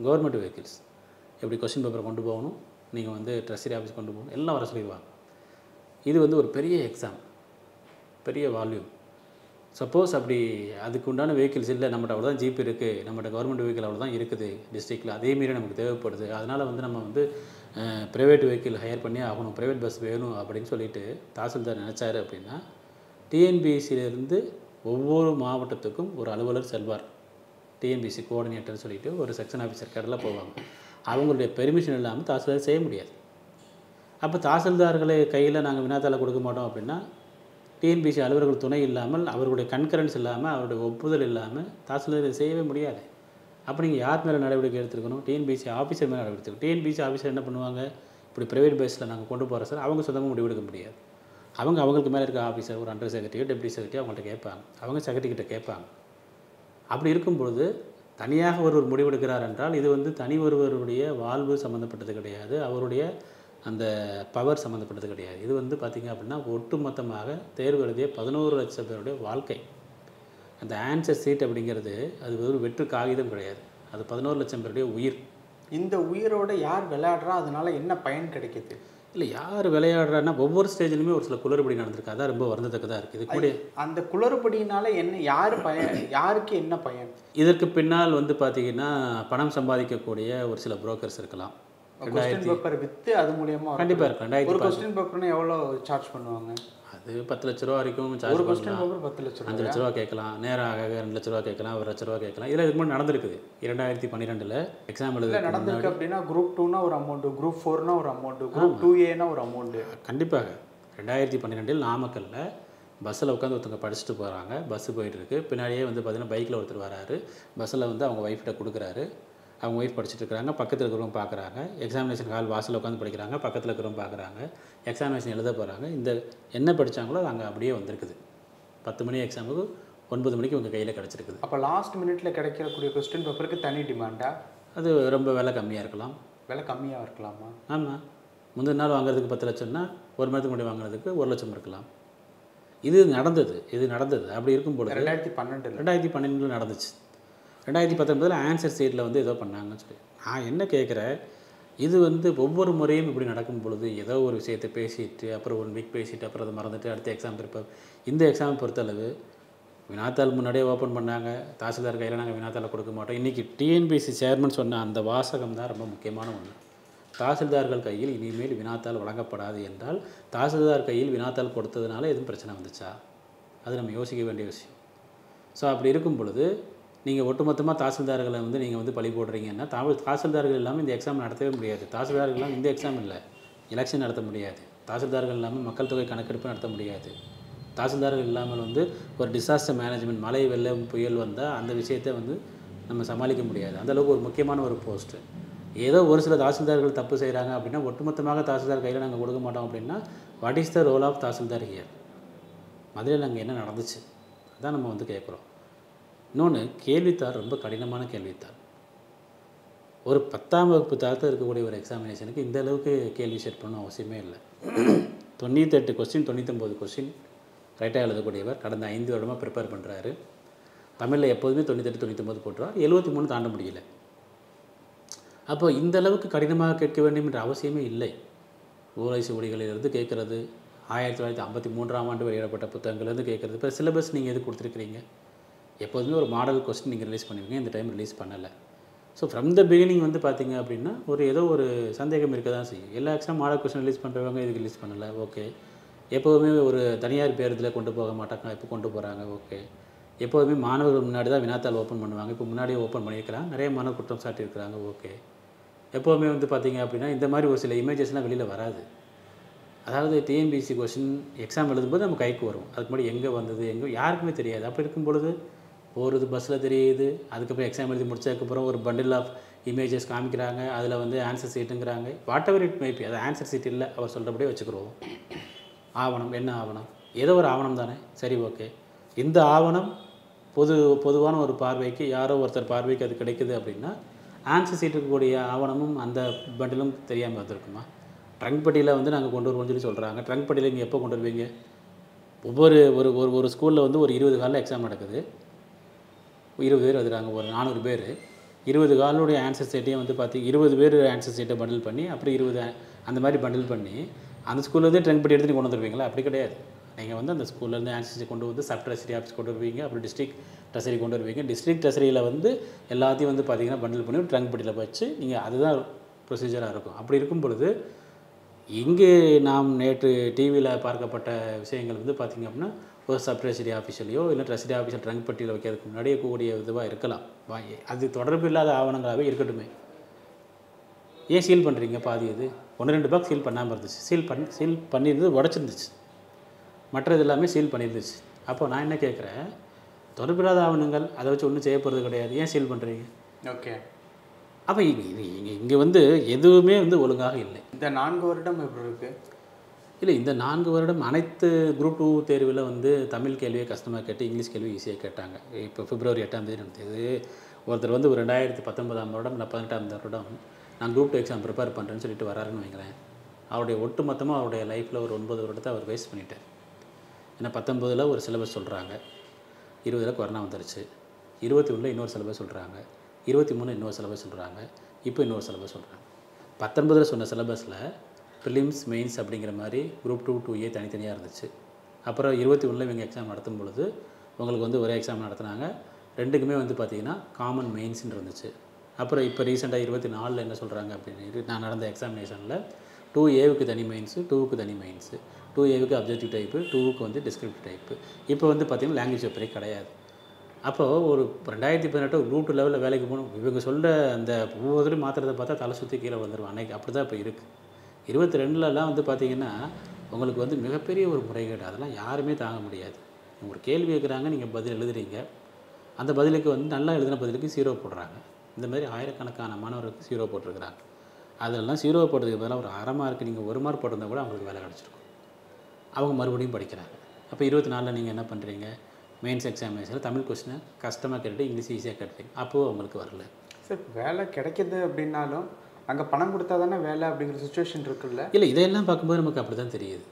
கவர்மெண்ட் வெஹிக்கிள்ஸ் எப்படி கொஸ்டின் பேப்பரை கொண்டு போகணும், நீங்கள் வந்து ட்ரெஸரி ஆஃபீஸ் கொண்டு போகணும், எல்லாம் வர சொல்லிடுவாங்க. இது வந்து ஒரு பெரிய எக்ஸாம், பெரிய வால்யூம். சப்போஸ் அப்படி அதுக்கு உண்டான வெஹிக்கிள்ஸ் இல்லை, நம்மகிட்ட அவ்வளோ தான் ஜீப் இருக்குது, நம்மகிட்ட கவர்மெண்ட் வெஹிக்கிள் அவ்வளோ தான் இருக்குது டிஸ்ட்ரிக்டில், அதேமாரி நமக்கு தேவைப்படுது, அதனால் வந்து நம்ம வந்து ப்ரைவேட் வெஹிக்கிள் ஹையர் பண்ணி ஆகணும், ப்ரைவேட் பஸ் வேணும் அப்படின்னு சொல்லிட்டு தாசில்தார் நினச்சாரு அப்படின்னா டிஎன்பிசியிலேருந்து ஒவ்வொரு மாவட்டத்துக்கும் ஒரு அலுவலர் செல்வார். டிஎன்பிசி கோஆர்டினேட்டர்னு சொல்லிட்டு ஒரு செக்ஷன் ஆஃபீஸர் கடலில் போவாங்க. அவங்களுடைய பெர்மிஷன் இல்லாமல் தாசில்தார் செய்ய முடியாது. அப்போ தாசில்தார்களை கையில் நாங்கள் வினாத்தாளை கொடுக்க மாட்டோம் அப்படின்னா டிஎன்பிசி அலுவலர்கள் துணை இல்லாமல், அவருடைய கன்கரன்ஸ் இல்லாமல், அவருடைய ஒப்புதல் இல்லாமல் தாசில்தார் செய்யவே முடியாது. அப்போ நீங்கள் யார் மேலே நடவடிக்கை எடுத்துருக்கணும்? டிஎன்பிசி ஆஃபீஸர் மேலே நடவடிக்கை எடுத்துக்கணும். டிஎன்பிசி ஆஃபீஸர் என்ன பண்ணுவாங்க, இப்படி ப்ரைவேட் பஸ்ஸில் நாங்கள் கொண்டு போகிற சார், அவங்க சொந்தமாக முடிவெடுக்க முடியாது. அவங்களுக்கு மேலே இருக்க ஆஃபீஸர், ஒரு அண்டர் செக்ரட்டரியோ டெப்டி செக்ரட்டரியோ அவங்கள்ட்ட கேட்பாங்க, அவங்க செக்ரட்டரிக்கிட்ட கேட்பாங்க. அப்படி இருக்கும்பொழுது தனியாக ஒருவர் முடிவெடுக்கிறார் என்றால் இது வந்து தனி ஒருவருடைய வாழ்வு சம்மந்தப்பட்டது கிடையாது, அவருடைய அந்த பவர் சம்மந்தப்பட்டது கிடையாது. இது வந்து பார்த்திங்க அப்படின்னா ஒட்டுமொத்தமாக தேர்வு எழுதிய 11 லட்சம் பேருடைய வாழ்க்கை. அந்த ஆன்சர் சீட் அப்படிங்கிறது அது ஒரு வெற்று காகிதம் கிடையாது, அது 11 லட்சம் பேருடைய உயிர். இந்த உயிரோட யார் விளையாடுறா, அதனால என்ன பயன் கிடைக்கிது? இல்லை, யார் விளையாடுறான்னா ஒவ்வொரு ஸ்டேஜ்லையுமே ஒரு சில குளறுபடி நடந்திருக்கு, அதான் ரொம்ப வருந்தத்தக்கதாக இருக்குது. இது கூட அந்த குளறுபடினால என்ன, யார் பயன், யாருக்கு என்ன பயன்? இதற்கு பின்னால் வந்து பார்த்திங்கன்னா பணம் சம்பாதிக்கக்கூடிய ஒரு சில புரோக்கர்ஸ் இருக்கலாம். கொஸ்டின் பேப்பர் விற்று அது மூலியமாக கண்டிப்பாக இருக்கும். ஒரு கொஸ்டின் பேப்பர்னு எவ்வளோ சார்ஜ் பண்ணுவாங்க? அது 10 லட்ச ரூபா வரைக்கும் சார்ஜ் ஒரு கொஸ்டின் பேப்பர் 10 லட்ச ரூபா, 5 லட்ச ரூபா கேட்கலாம், நேராக 2 லட்ச ரூபா கேட்கலாம், 1 லட்ச ரூபா கேட்கலாம். இதில் இதுக்கு முன்னாடி நடந்திருக்குது. 2012 எக்ஸாம் எழுத நடந்திருக்கு. அப்படின்னா குரூப் 2னா ஒரு அமௌண்ட்டு, குரூப் 4னா ஒரு அமௌண்ட்டு, குரூப் 2ஏனா ஒரு அமௌண்ட்டு. கண்டிப்பாக 2012 நாமக்கல்லில் பஸ்ஸில் உட்காந்து ஒருத்தவங்க படிச்சுட்டு போகிறாங்க, பஸ்ஸு போயிட்டுருக்கு, பின்னாடியே வந்து பார்த்திங்கன்னா பைக்கில் ஒருத்தர் வராரு, பஸ்ஸில் வந்து அவங்க ஒய்ஃப்கிட்ட கொடுக்குறாரு, அவங்க ஒய்ஃப் படிச்சுட்டு இருக்கிறாங்க, பக்கத்தில் இருக்கிறவங்க பார்க்குறாங்க, எக்ஸாமினேஷன் ஹால் வாசலில் உட்காந்து படிக்கிறாங்க, பக்கத்தில் இருக்கிறவங்க பார்க்குறாங்க, எக்ஸாமினேஷன் எழுத போகிறாங்க. இந்த என்ன படித்தாங்களோ அது அங்கே அப்படியே வந்திருக்குது. 10 மணி எக்ஸாமுக்கு 9 மணிக்கு உங்கள் கையில் கிடச்சிருக்குது. அப்போ லாஸ்ட் மினிட்ல கிடைக்கக்கூடிய கொஸ்டின் பேப்பருக்கு தனி டிமாண்டா? அது ரொம்ப விலை கம்மியாக இருக்கலாம். விலை கம்மியாக இருக்கலாமா? ஆமாம், முந்தின நாள் வாங்குறதுக்கு 10 லட்சம்னா ஒரு மணி முன்னாடி வாங்குறதுக்கு 1 லட்சம் இருக்கலாம். இது நடந்தது. அப்படி இருக்கும்போது 2012 நடந்துச்சு. 2019 ஆன்சர் சீட்டில் வந்து ஏதோ பண்ணாங்கன்னு சொல்லி நான் என்ன கேட்குறேன், இது வந்து ஒவ்வொரு முறையும் இப்படி நடக்கும் பொழுது ஏதோ ஒரு விஷயத்தை பேசிட்டு அப்புறம் 1 வீக் பேசிட்டு அப்புறம் அதை மறந்துட்டு அடுத்த எக்ஸாம் இருப்போம். இந்த எக்ஸாம் பொறுத்தளவு வினாத்தாள் முன்னாடியே ஓப்பன் பண்ணாங்க, தாசில்தார் கையில் நாங்கள் வினாத்தாளை கொடுக்க மாட்டோம். இன்றைக்கி டிஎன்பிசி சேர்மன் சொன்ன அந்த வாசகம் தான் ரொம்ப முக்கியமான ஒன்று. தாசில்தார்கள் கையில் இனிமேல் வினாத்தாள் வழங்கப்படாது என்றால் தாசில்தார் கையில் வினாத்தாள் கொடுத்ததுனால எதுவும் பிரச்சனை வந்துச்சா? அது நம்ம யோசிக்க வேண்டிய விஷயம். ஸோ அப்படி இருக்கும் பொழுது நீங்கள் ஒட்டுமொத்தமாக தாசில்தார்களை வந்து நீங்கள் வந்து பழி போடுறீங்கன்னா தாசில்தார்கள் இல்லாமல் இந்த எக்ஸாம் நடத்தவே முடியாது. தாசில்தார்கள் இல்லாமல் இந்த எக்ஸாம் இல்லை, எலெக்ஷன் நடத்த முடியாது. தாசில்தார்கள் இல்லாமல் மக்கள் தொகை கணக்கெடுப்பு நடத்த முடியாது. தாசில்தார்கள் இல்லாமல் வந்து ஒரு டிசாஸ்டர் மேனேஜ்மெண்ட், மழை வெள்ளம் புயல் வந்தால் அந்த விஷயத்தை வந்து நம்ம சமாளிக்க முடியாது. அந்தளவுக்கு ஒரு முக்கியமான ஒரு போஸ்ட்டு. ஏதோ ஒரு சில தாசில்தார்கள் தப்பு செய்கிறாங்க அப்படின்னா ஒட்டுமொத்தமாக தாசில்தார் கையில் நாங்கள் கொடுக்க மாட்டோம் அப்படின்னா what is the role of tahsildar here? மதுரையில் அங்கே என்ன நடந்துச்சு அதான் நம்ம வந்து கேட்குறோம். இன்னொன்று, கேள்வித்தாள் ரொம்ப கடினமான கேள்வித்தாள். ஒரு 10ஆம் வகுப்பு தரத்தில் இருக்கக்கூடிய ஒரு எக்ஸாமினேஷனுக்கு இந்த அளவுக்கு கேள்வி செட் பண்ணணும் அவசியமே இல்லை. 98 கொஸ்டின் 99 கொஸ்டின் ரைட்டாக எழுதக்கூடியவர் கடந்த 5 வருடமாக ப்ரிப்பேர் பண்ணுறாரு. தமிழில் எப்போதுமே 98 99 போட்டுருவார், 73 தாண்ட முடியல. அப்போ இந்த அளவுக்கு கடினமாக கேட்க வேண்டும் என்ற அவசியமே இல்லை. ஓலைசி ஒளிகளிலிருந்து கேட்குறது, 1953ஆம் ஆண்டு வெளியிடப்பட்ட புத்தகங்கள்லேருந்து கேட்குறது. இப்போ சிலபஸ் நீங்கள் எது கொடுத்துருக்கிறீங்க? எப்போதுமே ஒரு மாடல் கொஸ்டின் நீங்கள் ரிலீஸ் பண்ணுவீங்க, இந்த டைம் ரிலீஸ் பண்ணலை. ஸோ ஃப்ரம் த பிகினிங் வந்து பார்த்திங்க அப்படின்னா ஏதோ ஒரு சந்தேகம் இருக்க தான் செய்யும். எல்லா எக்ஸாம் மாடல் கொஸ்டின் ரிலீஸ் பண்ணுறவங்க இதுக்கு ரிலீஸ் பண்ணலை, ஓகே. எப்போதுமே ஒரு தனியார் பேருந்தில் கொண்டு போக மாட்டாங்க, இப்போ கொண்டு போகிறாங்க, ஓகே. எப்போதுமே மாணவர்கள் முன்னாடி தான் வினாத்தாள் ஓப்பன் பண்ணுவாங்க, இப்போ முன்னாடியே ஓப்பன் பண்ணியிருக்கிறாங்க, நிறைய மாணவர் குற்றம் சாட்டியிருக்கிறாங்க, ஓகே. எப்போதுமே வந்து பார்த்திங்க அப்படின்னா இந்த மாதிரி ஒரு சில இமேஜஸ்லாம் வெளியில் வராது. அதாவது டிஎன்பிஎஸ்சி கொஷின் எக்ஸாம் எழுதும்போது நம்ம கைக்கு வரும். அதுக்கு முன்னாடி எங்கே வந்தது எங்கே யாருக்குமே தெரியாது. அப்படி இருக்கும் பொழுது போகிறது பஸ்ஸில் தெரியுது. அதுக்கப்புறம் எக்ஸாம் எழுதி முடிச்சதுக்கப்புறம் ஒரு பண்டில் ஆஃப் இமேஜஸ் காமிக்கிறாங்க. அதில் வந்து ஆன்சர் சீட்டுங்கிறாங்க. வாட் எவர் இட் மேபி, அது ஆன்சர் சீட் இல்லை, அவர் சொல்கிறபடியே வச்சுக்கிறோம். ஆவணம் என்ன ஆவணம்? ஏதோ ஒரு ஆவணம் தானே, சரி ஓகே. இந்த ஆவணம் பொதுவான ஒரு பார்வைக்கு, யாரோ ஒருத்தர் பார்வைக்கு அது கிடைக்குது அப்படின்னா, ஆன்சர் சீட் இருக்கக்கூடிய ஆவணமும் அந்த பண்டிலும் தெரியாமல் வந்திருக்குமா? ட்ரங்க் பட்டியில் வந்து நாங்கள் கொண்டு வருவோம்னு சொல்கிறாங்க. ட்ரங்க் பட்டியில் நீங்கள் எப்போ கொண்டு வருவீங்க? ஒவ்வொரு ஒரு ஒரு ஒரு ஸ்கூலில் வந்து ஒரு 20 காலில் எக்ஸாம் நடக்குது. 20 பேர் எழுதுறாங்க, ஒரு 400 பேர். 20 காலுடைய ஆன்சர் சீட்டையும் வந்து 20 பேர் ஆன்சர் சீட்டை பண்டில் பண்ணி, அப்புறம் 20 அந்த மாதிரி பண்டில் பண்ணி அந்த ஸ்கூல்லேருந்து ட்ரங்க் பட்டி எடுத்து கொண்டு வந்துடுவீங்களா? அப்படி கிடையாது. நீங்கள் வந்து அந்த ஸ்கூல்லேருந்து ஆன்சர் சீட் கொண்டு வந்து சப் ட்ரெஸரி ஆஃபீஸ் கொண்டு வருவீங்க, அப்புறம் டிஸ்ட்ரிக்ட் ட்ரெஸரி கொண்டு வருவீங்க. டிஸ்ட்ரிக்ட் ட்ரெஸரியில் வந்து எல்லாத்தையும் வந்து பார்த்தீங்கன்னா பண்டில் பண்ணி ட்ரங்க் பட்டியில் வச்சு நீங்கள், அதுதான் ப்ரொசீஜராக இருக்கும். அப்படி இருக்கும் பொழுது இங்கே நாம் நேற்று டிவியில் பார்க்கப்பட்ட விஷயங்கள் வந்து பார்த்திங்க அப்படின்னா, ஒரு சப் ட்ரெஸரி ஆஃபீஸிலையோ இல்லை ட்ரெஸரி ஆஃபீஸில் ட்ரங்க் பட்டியில் வைக்கிறதுக்கு முன்னாடியே கூடிய இதுவாக இருக்கலாம். அது தொடர்பு இல்லாத ஆவணங்களாகவே இருக்கட்டுமே. ஏன் சீல் பண்ணுறீங்க? பாதி இது 1-2 பாக்ஸ் சீல் பண்ணாமல் இருந்துச்சு. சீல் பண்ணியிருந்தது உடச்சிருந்துச்சு. மற்றது எல்லாமே சீல் பண்ணியிருந்துச்சு. அப்போ நான் என்ன கேட்குறேன், தொடர்பில்லாத ஆவணங்கள் அதை வச்சு ஒன்றும் செய்ய போகிறது கிடையாது, ஏன் சீல் பண்ணுறீங்க? ஓகே. அப்போ இங்கே வந்து எதுவுமே வந்து ஒழுங்காக இல்லை. இந்த 4 வருடம் எப்படி இருக்குது? இல்லை, இந்த 4 வருடம் அனைத்து குரூப் 2 தேர்வில் வந்து தமிழ் கேள்வியை கஷ்டமாக கேட்டு இங்கிலீஷ் கேள்வி ஈஸியாக கேட்டாங்க. இப்போ பிப்ரவரி 8ஆம் தேதி நடந்தது. ஒருத்தர் வந்து ஒரு 2019ஆம் வருடம் இல்லை 18ஆம் வருடம் நான் குரூப் 2 எக்ஸாம் ப்ரிப்பேர் பண்ணுறேன்னு சொல்லிட்டு வராருன்னு வைக்கிறேன். அவருடைய ஒட்டுமொத்தமாக அவருடைய லைஃப்பில் ஒரு 9 வருடத்தை அவர் வேஸ்ட் பண்ணிட்டார். ஏன்னா 19ல் ஒரு சிலபஸ் சொல்கிறாங்க, 20ல் கொரோனா வந்துருச்சு, 21ல் இன்னொரு சிலபஸ் சொல்கிறாங்க, 23 இன்னொரு சிலபஸ் சொல்கிறாங்க, இப்போ இன்னொரு சிலபஸ் சொல்கிறாங்க. 19ல் சொன்ன சிலபஸில் ப்ரிலிம்ஸ் மெயின்ஸ் அப்படிங்கிற மாதிரி குரூப் 2 2A தனித்தனியாக இருந்துச்சு. அப்புறம் 21ல் இவங்க எக்ஸாம் நடத்தும் பொழுது உங்களுக்கு வந்து ஒரே எக்ஸாம் நடத்துனாங்க. ரெண்டுக்குமே வந்து பார்த்திங்கன்னா காமன் மெயின்ஸ்ன்னு இருந்துச்சு. அப்புறம் இப்போ ரீசெண்டாக 24ல் என்ன சொல்கிறாங்க அப்படின்னு, நான் நடந்த எக்ஸாமினேஷனில் 2Aவுக்கு தனி மெயின்ஸு, 2க்கு தனி மெயின்ஸு, 2Aவுக்கு அப்ஜெக்டிவ் டைப்பு, 2க்கு வந்து டிஸ்கிரிப்டிவ் டைப்பு. இப்போ வந்து பார்த்திங்கன்னா லாங்குவேஜ் பேப்பரே கிடையாது. அப்போது ஒரு 2018 குரூப் 2 லெவலில் வேலைக்கு போகணும், இவங்க சொல்கிற அந்த ஒவ்வொருத்தரையும் மாற்றுறதை பார்த்தா தலை சுற்றி கீழே வந்துடுவோம். அன்றைக்கி அப்படி தான் இப்போ இருக்குது. 22லலாம் வந்து பார்த்திங்கன்னா உங்களுக்கு வந்து மிகப்பெரிய ஒரு முறைகேடு, அதெல்லாம் யாருமே தாங்க முடியாது. ஒரு கேள்வி கேட்குறாங்க, நீங்கள் பதில் எழுதுறீங்க, அந்த பதிலுக்கு வந்து நல்லா எழுதின பதிலுக்கு 0 போடுறாங்க. இந்த மாதிரி ஆயிரக்கணக்கான மாணவர்களுக்கு 0 போட்டிருக்கிறாங்க. அதெல்லாம் 0 போடுறதுக்கு பதிலாக ஒரு அரை மார்க்கு நீங்கள் 1 மார்க் போட்டிருந்தால் கூட அவங்களுக்கு வேலை கிடச்சிருக்கும். அவங்க மறுபடியும் படிக்கிறாங்க. அப்போ 24ல் நீங்கள் என்ன பண்ணுறீங்க, மெயின்ஸ் எக்ஸாமினேஷனில் தமிழ் கொஸ்டினை கஷ்டமாக கேட்டுட்டு இங்கிலீஷ் ஈஸியாக கேட்டுறீங்க. அப்போது அவங்களுக்கு வரல. சார், வேலை கிடைக்கிது அப்படின்னாலும் அங்கே பணம் கொடுத்தா தானே வேலை அப்படிங்கிற சுச்சுவேஷன் இருக்குல்ல? இல்லை, இதையெல்லாம் பார்க்கும்போது நமக்கு அப்படி தான் தெரியுது.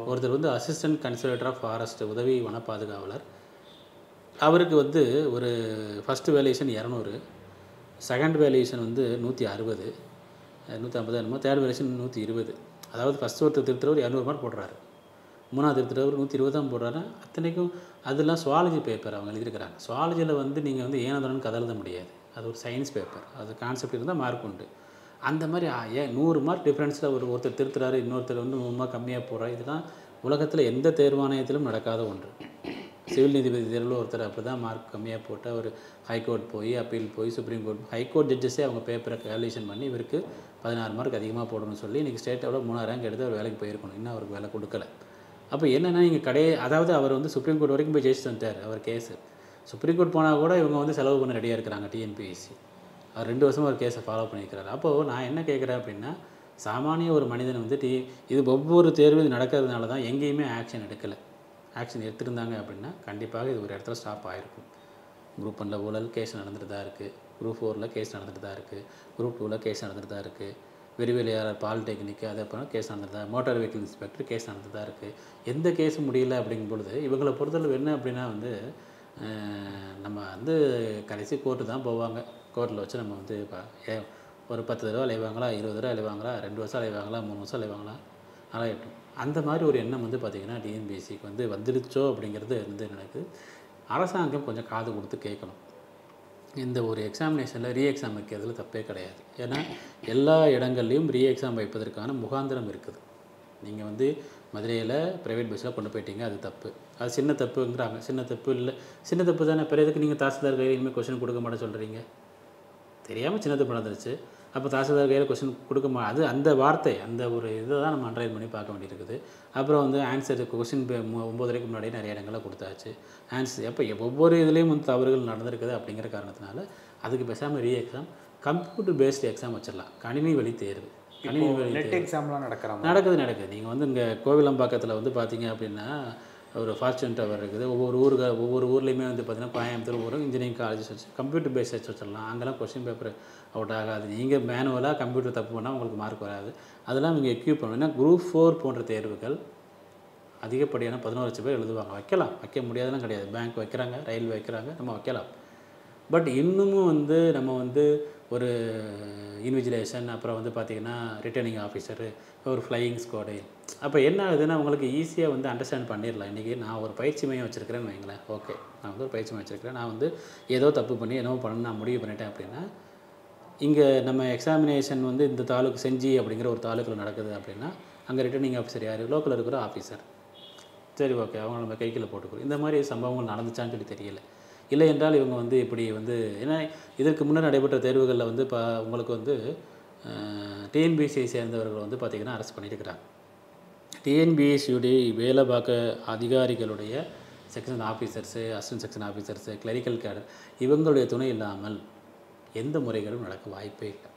ஒருத்தர் வந்து அசிஸ்டன்ட் கன்சர்வேட்டர் ஆஃப் ஃபாரஸ்ட், உதவி வன பாதுகாவலர், அவருக்கு வந்து ஒரு ஃபஸ்ட்டு வேல்யூஷன் 200, செகண்ட் வேல்யூஷன் வந்து 160, 150 என்னமோ, தேர்ட் வேல்யூஷன் 120. அதாவது ஃபஸ்ட்டு ஒருத்தர் திருத்துறவர் 200 மார்க் போடுறாரு, 3வது திருத்துறவர் 120 தான் போடுறாரு. அத்தனைக்கும் அதெல்லாம் சுவாலஜி பேப்பர் அவங்க எழுதியிருக்கிறாங்க. சுவாலஜியில் வந்து நீங்கள் வந்து ஏனதனு கதை எழுத முடியாது, அது ஒரு சயின்ஸ் பேப்பர், அது கான்செப்ட் இருந்தால் மார்க் உண்டு. அந்த மாதிரி 100 மார்க் டிஃப்ரென்ஸில் ஒருத்தர் திருத்துறாரு, இன்னொருத்தர் வந்து 100 மார்க் கம்மியாக போடுறாரு. இதெல்லாம் உலகத்தில் எந்த தேர்வாணையத்திலும் நடக்காத ஒன்று. சிவில் நீதிபதி தேர்வில் ஒருத்தர் அப்படி தான் மார்க் கம்மியாக போட்டால் அவர் ஹைகோர்ட் போய் அப்பீல் போய் சுப்ரீம் கோர்ட், ஹைகோர்ட் ஜட்ஜஸே அவங்க பேப்பரை கேல்குலேஷன் பண்ணி இவருக்கு 16 மார்க் அதிகமாக போடணும்னு சொல்லி இன்றைக்கி ஸ்டேட்டோட 3ஆம் ரேங்க் எடுத்து அவர் வேலைக்கு போயிருக்கணும். இன்னும் அவருக்கு வேலை கொடுக்கல. அப்போ என்னென்னா இங்கே அதாவது அவர் வந்து சுப்ரீம் கோர்ட் வரைக்கும் போய் ஜெயிச்சு வந்துட்டார் அவர் கேஸு. சுப்ரீம் கோர்ட் போனால் கூட இவங்க வந்து செலவு பண்ண ரெடியாக இருக்கிறாங்க டிஎன்பிஎஸ்சி. அவர் 2 வருஷமாக ஒரு கேஸை ஃபாலோ பண்ணியிருக்கிறார். அப்போது நான் என்ன கேட்குறேன் அப்படின்னா, சாமானிய ஒரு மனிதன் வந்து இது ஒவ்வொரு தேர்வு இது நடக்கிறதுனால தான் எங்கேயுமே ஆக்ஷன் எடுக்கலை. ஆக்ஷன் எடுத்திருந்தாங்க அப்படின்னா கண்டிப்பாக இது ஒரு இடத்துல ஸ்டாப் ஆகிருக்கும். குரூப் 1ல் ஊழல் கேஸ் நடந்துட்டு தான் இருக்குது, குரூப் 4ல் கேஸ் நடந்துட்டு தான் இருக்குது, குரூப் 2ல் கேஸ் நடந்துட்டு தான் இருக்குது, விரிவெளியாளர் பாலிடெக்னிக்கு அதே அப்புறம் கேஸ் நடந்துட்டு தான், மோட்டார் வெஹிக்கிள் இன்ஸ்பெக்டர் கேஸ் நடந்துட்டு தான் இருக்குது. எந்த கேஸும் முடியல அப்படிங்கும் பொழுது இவங்களை பொறுத்தளவு என்ன அப்படின்னா வந்து நம்ம வந்து கடைசி கோர்ட்டு தான் போவாங்க. கோர்ட்டில் வச்சு நம்ம வந்து ஒரு 10 தடவை அலைவாங்களா, 20 தடவை அலைவாங்களா, 2 வருஷம் அலைவாங்களா, 3 வருஷம் அலைவாங்களா, அலையட்டும். அந்த மாதிரி ஒரு எண்ணம் வந்து பார்த்திங்கன்னா டிஎன்பிஎஸ்சிக்கு வந்து வந்துடுச்சோ அப்படிங்கிறது வந்து எனக்கு அரசாங்கம் கொஞ்சம் காது கொடுத்து கேட்கணும். இந்த ஒரு எக்ஸாமினேஷனில் ரீ எக்ஸாம் வைக்கிறதுல தப்பே கிடையாது. ஏன்னா எல்லா இடங்கள்லையும் ரீ எக்ஸாம் வைப்பதற்கான முகாந்திரம் இருக்குது. நீங்கள் வந்து மதுரையில் ப்ரைவேட் பஸ்ஸில் கொண்டு போயிட்டீங்க, அது தப்பு, அது சின்ன தப்புங்கிறாங்க. சின்ன தப்பு இல்லை, சின்ன தப்பு தானே. பிற எதுக்கு நீங்கள் தாசில்தார் கையில் இனிமேல் கொஸ்டின் கொடுக்க மாட்டேன்னு சொல்கிறீங்க? தெரியாமல் சின்ன தப்பு நடந்துருச்சு. அப்போ தாசில்தார் கையில் கொஸ்டின் அது அந்த வார்த்தை அந்த ஒரு இதை தான் நம்ம அண்டர்லைன் பண்ணி பார்க்க வேண்டியிருக்குது. அப்புறம் வந்து ஆன்சர் கொஸ்டின் 9:30க்கு முன்னாடி நிறைய இடங்களில் கொடுத்தாச்சு. ஆன்சர் அப்போ ஒவ்வொரு இதுலேயும் வந்து தவறுகள் நடந்திருக்குது அப்படிங்கிற காரணத்தினால அதுக்கு பேசாமல் எக்ஸாம் கம்ப்யூட்டர் பேஸ்டு எக்ஸாம் வச்சிடலாம். கணினி வழி தேர்வு. கணினி வழி நெட் எக்ஸாம்லாம் நடக்குது. நீங்கள் வந்து இங்கே கோவிலம்பாக்கத்தில் வந்து பார்த்தீங்க அப்படின்னா ஒரு ஃபார்ச்சூன் டவர் இருக்குது. ஒவ்வொரு ஊர்லேயுமே வந்து பார்த்தீங்கன்னா கோயம்புத்தூர் ஒரு இன்ஜினியரிங் காலேஜஸ் வச்சு கம்ப்யூட்டர் பேஸ் வச்சிடலாம். அங்கெல்லாம் கொஸ்டின் பேப்பர் அவுட் ஆகாது. நீங்கள் மேனுவலாக கம்ப்யூட்டர் தப்பு பண்ணால் உங்களுக்கு மார்க் வராது. அதெல்லாம் நீங்கள் எக்யூப் பண்ணணும். ஏன்னா குரூப் 4 போன்ற தேர்வுகள் அதிகப்படியான 11 லட்சம் பேர் எழுதுவாங்க. வைக்க முடியாதுலாம் கிடையாது. பேங்க் வைக்கிறாங்க, ரயில்வே வைக்கிறாங்க, நம்ம வைக்கலாம். பட் இன்னமும் வந்து நம்ம வந்து ஒரு இன்விஜிலேஷன், அப்புறம் வந்து பார்த்திங்கன்னா ரிட்டர்னிங் ஆஃபீஸரு, ஒரு ஃப்ளையிங் ஸ்குவாடு. அப்போ என்ன ஆகுதுன்னா உங்களுக்கு ஈஸியாக வந்து அண்டர்ஸ்டாண்ட் பண்ணிடலாம். இன்றைக்கி நான் ஒரு பயிற்சி மையம் வச்சுருக்கிறேன்னு வைங்களேன். ஓகே, நான் வந்து ஒரு பயிற்சி மையம் வச்சுருக்கிறேன். நான் வந்து ஏதோ தப்பு பண்ணி என்னவோ பண்ணணும் நான் முடிவு பண்ணிட்டேன் அப்படின்னா, இங்கே நம்ம எக்ஸாமினேஷன் வந்து இந்த தாலுக்கு செஞ்சி அப்படிங்கிற ஒரு தாலுக்கில் நடக்குது அப்படின்னா, அங்கே ரிட்டர்னிங் ஆஃபீஸர் யார்? லோக்கலில் இருக்கிற ஆஃபீஸர். சரி, ஓகே, அவங்க நம்ம கைக்கில் போட்டுக்கிறோம். இந்த மாதிரி சம்பவங்கள் நடந்துச்சான்னு சொல்லி தெரியல. இல்லை என்றால் இவங்க வந்து இப்படி வந்து ஏன்னா இதற்கு முன்னர் நடைபெற்ற தேர்வுகளில் வந்து உங்களுக்கு வந்து டிஎன்பிஎஸ்சியை சேர்ந்தவர்கள் வந்து பார்த்திங்கன்னா அரெஸ்ட் பண்ணியிருக்கிறாங்க. டிஎன்பிஎஸ்சியுடைய வேலை பார்க்க அதிகாரிகளுடைய section officers, assistant section officers, clerical cadre இவங்களுடைய துணை இல்லாமல் எந்த முறைகளும் நடக்க வாய்ப்பே இல்லை.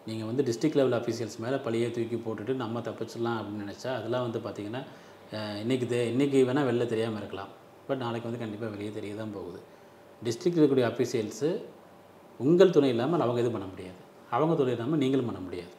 நீங்கள் வந்து டிஸ்ட்ரிக்ட் லெவல் அஃபீஷியல்ஸ் மேலே பழியை தூக்கி போட்டுட்டு நம்ம தப்பிச்சிடலாம் அப்படின்னு நினச்சா அதெல்லாம் வந்து பார்த்திங்கன்னா இன்றைக்கி வேணால் வெளில தெரியாமல் இருக்கலாம். பட் நாளைக்கு வந்து கண்டிப்பாக வெளியே தெரிய தான் போகுது. டிஸ்ட்ரிக்ட் இருக்கக்கூடிய அஃபீஷியல்ஸு உங்கள் துணை இல்லாமல் அவங்க எதுவும் பண்ண முடியாது. அவங்க துணை இல்லாமல் நீங்களும் பண்ண முடியாது.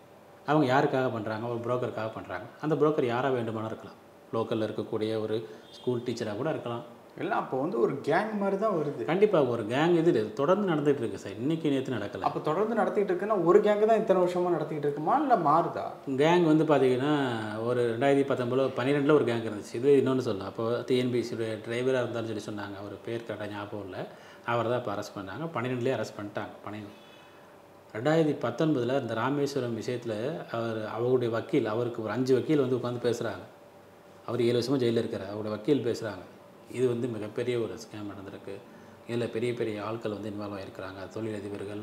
அவங்க யாருக்காக பண்ணுறாங்க? ஒரு புரோக்கருக்காக பண்ணுறாங்க. அந்த புரோக்கர் யாராக வேண்டுமானால் இருக்கலாம். லோக்கலில் இருக்கக்கூடிய ஒரு ஸ்கூல் டீச்சராக கூட இருக்கலாம். எல்லாம் அப்போ வந்து ஒரு கேங் மாதிரி தான் வருது. கண்டிப்பாக ஒரு கேங் இது தொடர்ந்து நடந்துகிட்டு இருக்குது சார். இன்றைக்கி நேற்று நடக்கலை. அப்போ தொடர்ந்து நடத்திக்கிட்டு இருக்குன்னா ஒரு கேங்கு தான் இத்தனை வருஷமாக நடத்திக்கிட்டு இருக்குமா இல்லை மாறுதா? கேங் வந்து பார்த்திங்கன்னா ஒரு 2012 ஒரு கேங் இருந்துச்சு. இது இன்னொன்று சொல்லலாம். அப்போ டிஎன்பிஎஸ்சியுடைய டிரைவராக இருந்தாலும் சொல்லி சொன்னாங்க. அவர் பேர் கரெக்டாக ஞாபகம் இல்லை. அவர் தான் இப்போ அரெஸ்ட் பண்ணாங்க. 12லேயே அரெஸ்ட் பண்ணிட்டாங்க. 2019 இந்த ராமேஸ்வரம் விஷயத்தில் அவருடைய வக்கீல், அவருக்கு ஒரு 5 வக்கீல் வந்து உட்காந்து பேசுகிறாங்க. அவர் 7 வருஷமாக ஜெயிலில் இருக்கிறார். அவருடைய வக்கீல் பேசுகிறாங்க. இது வந்து மிகப்பெரிய ஒரு ஸ்கேம் நடந்திருக்கு. இதில் பெரிய பெரிய ஆட்கள் வந்து இன்வால்வ் ஆகிருக்கிறாங்க. தொழிலதிபர்கள்,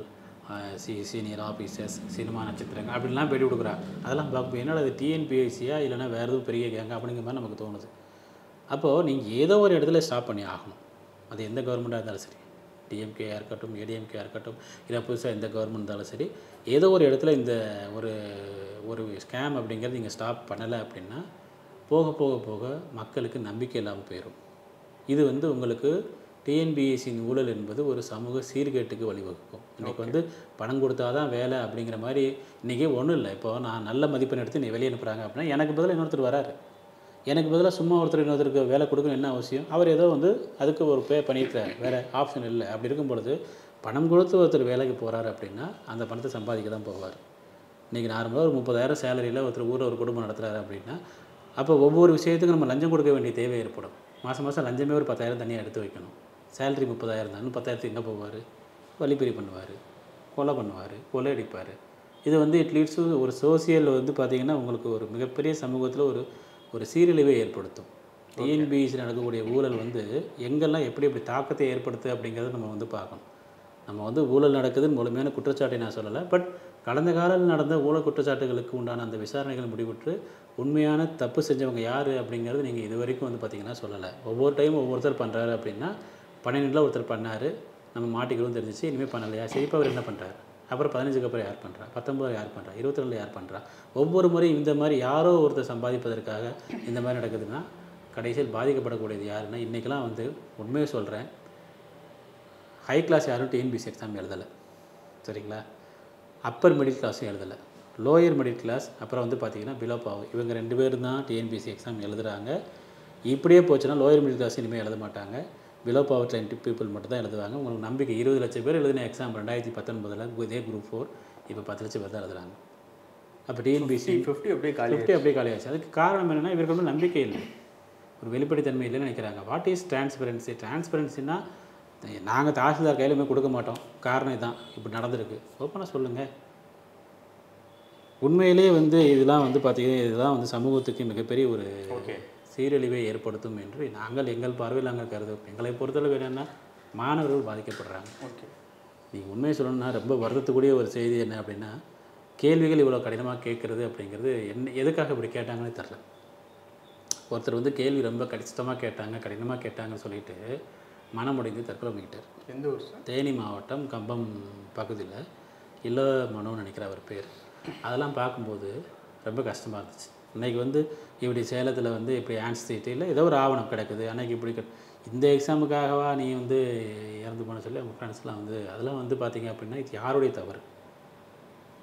சீனியர் ஆஃபீஸர்ஸ், சினிமா நட்சத்திரங்கள் அப்படின்லாம் பேட்டி கொடுக்குறாங்க. அதெல்லாம் பார்க்க என்னடா அது டிஎன்பிஎஸ்சியா இல்லைனா வேறு எதுவும் பெரிய கேங்க அப்படிங்கிற மாதிரி நமக்கு தோணுது. அப்போது நீங்கள் ஏதோ ஒரு இடத்துல ஸ்டாப் பண்ணி ஆகணும். அது எந்த கவர்மெண்ட்டாக இருந்தாலும் சரி, டிஎம்கேயாக இருக்கட்டும், ஏடிஎம்கேயாக இருக்கட்டும், இல்லை புதுசாக எந்த கவர்மெண்ட் இருந்தாலும் சரி, ஏதோ ஒரு இடத்துல இந்த ஒரு ஸ்கேம் அப்படிங்கிறது நீங்கள் ஸ்டாப் பண்ணலை அப்படின்னா போக போக போக மக்களுக்கு நம்பிக்கை இல்லாமல் போயிடும். இது வந்து உங்களுக்கு டிஎன்பிஎஸ்சியின் ஊழல் என்பது ஒரு சமூக சீர்கேட்டுக்கு வழிவகுக்கும். இன்றைக்கி வந்து பணம் கொடுத்தா தான் வேலை அப்படிங்கிற மாதிரி இன்றைக்கி ஒன்றும் இல்லை. இப்போது நான் நல்ல மதிப்பெண் எடுத்து நீ வெளியே அனுப்புகிறாங்க அப்படின்னா எனக்கு பதிலாக இன்னொருத்தர் வராரு. எனக்கு பதிலாக சும்மா இன்னொருத்தருக்கு வேலை கொடுக்கணும் என்ன அவசியம்? அவர் ஏதோ வந்து அதுக்கு ஒரு பே பண்ணியிருக்காரு, வேறு ஆப்ஷன் இல்லை. அப்படி இருக்கும் பொழுது பணம் கொடுத்து ஒருத்தர் வேலைக்கு போகிறாரு அப்படின்னா அந்த பணத்தை சம்பாதிக்க தான் போவார். இன்றைக்கி நார்மலாக ஒரு 30,000 சேலரியில் ஒருத்தர் ஊரில் ஒரு குடும்பம் நடத்துகிறாரு அப்படின்னா அப்போ ஒவ்வொரு விஷயத்துக்கும் நம்ம லஞ்சம் கொடுக்க வேண்டிய தேவை ஏற்படும். மாதம் லஞ்சமே ஒரு 10,000 தனியாக எடுத்து வைக்கணும். சேலரி 30,000 தான். 10,000 எங்கே போவார்? வழிப்பறி பண்ணுவார், கொலை பண்ணுவார், கொள்ளையடிப்பார். இது வந்து இட் லீட்ஸ் ஒரு சோசியல் வந்து பார்த்திங்கன்னா உங்களுக்கு ஒரு மிகப்பெரிய சமூகத்தில் ஒரு சீரழிவை ஏற்படுத்தும். டிஎன்பிஎஸ்சி நடக்கக்கூடிய ஊழல் வந்து எங்கெல்லாம் எப்படி எப்படி தாக்கத்தை ஏற்படுத்து அப்படிங்கிறத நம்ம வந்து பார்க்கணும். நம்ம வந்து ஊழல் நடக்குதுன்னு முழுமையான குற்றச்சாட்டை நான் சொல்லலை. பட் கடந்த காலம் நடந்த ஊழல் குற்றச்சாட்டுகளுக்கு உண்டான அந்த விசாரணைகள் முடிவுற்று உண்மையான தப்பு செஞ்சவங்க யார் அப்படிங்கிறது நீங்கள் இது வரைக்கும் வந்து பார்த்திங்கன்னா சொல்லலை. ஒவ்வொரு டைமும் ஒவ்வொருத்தர் பண்ணுறாரு அப்படின்னா 12 ஒருத்தர் பண்ணார், நம்ம மாட்டிகளும் தெரிஞ்சிச்சு, இனிமேல் பண்ணலையா, சரி இப்போ அவர் என்ன பண்ணுறாரு, அப்புறம் 15க்கு அப்புறம் யார் பண்ணுறா, 19 யார் பண்ணுறா, 22 யார் பண்ணுறா, ஒவ்வொரு முறையும் இந்த மாதிரி யாரோ ஒருத்தர் சம்பாதிப்பதற்காக இந்த மாதிரி நடக்குதுன்னா கடைசியில் பாதிக்கப்படக்கூடியது யாருன்னா இன்றைக்கெலாம் வந்து உண்மையை சொல்கிறேன், ஹை கிளாஸ் யாரும் டிஎன்பிஎஸ்சி எக்ஸாம் எழுதலை, சரிங்களா, அப்பர் மிடில் கிளாஸும் எழுதலை, லோயர் மிடில் கிளாஸ் அப்புறம் வந்து பார்த்திங்கன்னா பிலோ பாவம் இவங்க 2 பேரும் தான் டிஎன்பிஎஸ்சி எக்ஸாம் எழுதுகிறாங்க. இப்படியே போச்சுன்னா லோயர் மிடில் கிளாஸ் இனிமேல் எழுத மாட்டாங்க, பிலோ பாவர்ட்டி பீப்புள் மட்டும் தான் எழுதுவாங்க. உங்களுக்கு நம்பிக்கை 20 லட்சம் பேர் எழுதின எக்ஸாம் 2019 இதே குரூப் 4 இப்போ 10 லட்சம் பேர் தான் எழுதுறாங்க. அப்போ டிஎன்பிஎஸ்சி 50 அப்படியே காலியாச்சு. அதுக்கு காரணம் என்னென்னா இவருக்கு வந்து நம்பிக்கை இல்லை, ஒரு வெளிப்படைத்தன்மை இல்லைன்னு நினைக்கிறாங்க. வாட் இஸ் டிரான்ஸ்பரன்சினா நாங்கள் தாசில்தார் கையிலுமே கொடுக்க மாட்டோம், காரணம் இதுதான், இப்படி நடந்திருக்கு, ஓப்பனாக சொல்லுங்கள். உண்மையிலே வந்து இதெல்லாம் வந்து பார்த்திங்கன்னா இதெல்லாம் வந்து சமூகத்துக்கு மிகப்பெரிய ஒரு சீரழிவை ஏற்படுத்தும் என்று நாங்கள் எங்கள் பார்வையில் நாங்கள் கருதுவோம். எங்களை பொறுத்தளவு என்னென்னா மாணவர்கள் பாதிக்கப்படுறாங்க. நீங்கள் உண்மையை சொல்லணும்னா ரொம்ப வருத்தக்கூடிய ஒரு செய்தி என்ன அப்படின்னா கேள்விகள் இவ்வளோ கடினமாக கேட்குறது அப்படிங்கிறது எதுக்காக இப்படி கேட்டாங்கன்னு தெரில. ஒருத்தர் வந்து கேள்வி ரொம்ப கடினமாக கேட்டாங்க கடினமாக கேட்டாங்கன்னு சொல்லிட்டு மனமுடைந்து தற்கொலை பண்ணிக்கிட்டார். எந்த ஊர் சார்? தேனி மாவட்டம் கம்பம் பகுதியில் இல்ல மனோன்னு நினைக்கிற அவர் பேர். அதெல்லாம் பார்க்கும்போது ரொம்ப கஷ்டமாக இருந்துச்சு. இன்றைக்கி வந்து இப்படி சேலத்தில் வந்து இப்படி ஆன்சைட்டி இல்லை ஏதோ ஒரு ஆவணம் கிடக்குது, அன்றைக்கி இப்படி இந்த எக்ஸாமுக்காகவா நீ வந்து இறந்து போன சொல்லி அவங்க ஃப்ரெண்ட்ஸ்லாம் வந்து அதெல்லாம் வந்து பார்த்திங்க அப்படின்னா இது யாருடைய தவறு?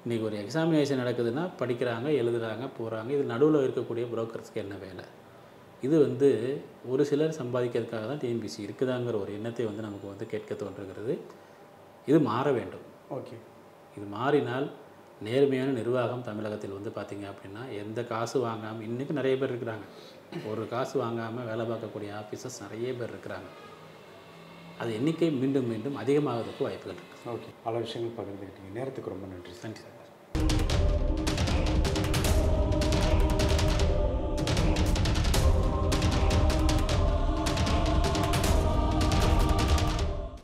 இன்றைக்கி ஒரு எக்ஸாமினேஷன் நடக்குதுன்னா படிக்கிறாங்க, எழுதுகிறாங்க, போகிறாங்க. இது நடுவில் இருக்கக்கூடிய புரோக்கர்ஸ்க்கு என்ன வேலை? இது வந்து ஒரு சிலர் சம்பாதிக்கிறதுக்காக தான் டிஎன்பிசி இருக்குதாங்கிற ஒரு எண்ணத்தை வந்து நமக்கு வந்து கேட்க தோன்றுகிறது. இது மாற வேண்டும். ஓகே. இது மாறினால் நேர்மையான நிர்வாகம் தமிழகத்தில் வந்து பார்த்திங்க அப்படின்னா எந்த காசு வாங்காமல் இன்றைக்கும் நிறைய பேர் இருக்கிறாங்க. ஒரு காசு வாங்காமல் வேலை பார்க்கக்கூடிய ஆஃபீஸர்ஸ் நிறைய பேர் இருக்கிறாங்க. அது எண்ணிக்கை மீண்டும் மீண்டும் அதிகமாகிறதுக்கு வாய்ப்புகள் இருக்குது. ஓகே, பல விஷயங்கள் பகிர்ந்துக்கிட்டீங்க. நேரத்துக்கு ரொம்ப நன்றி. நன்றி சார்.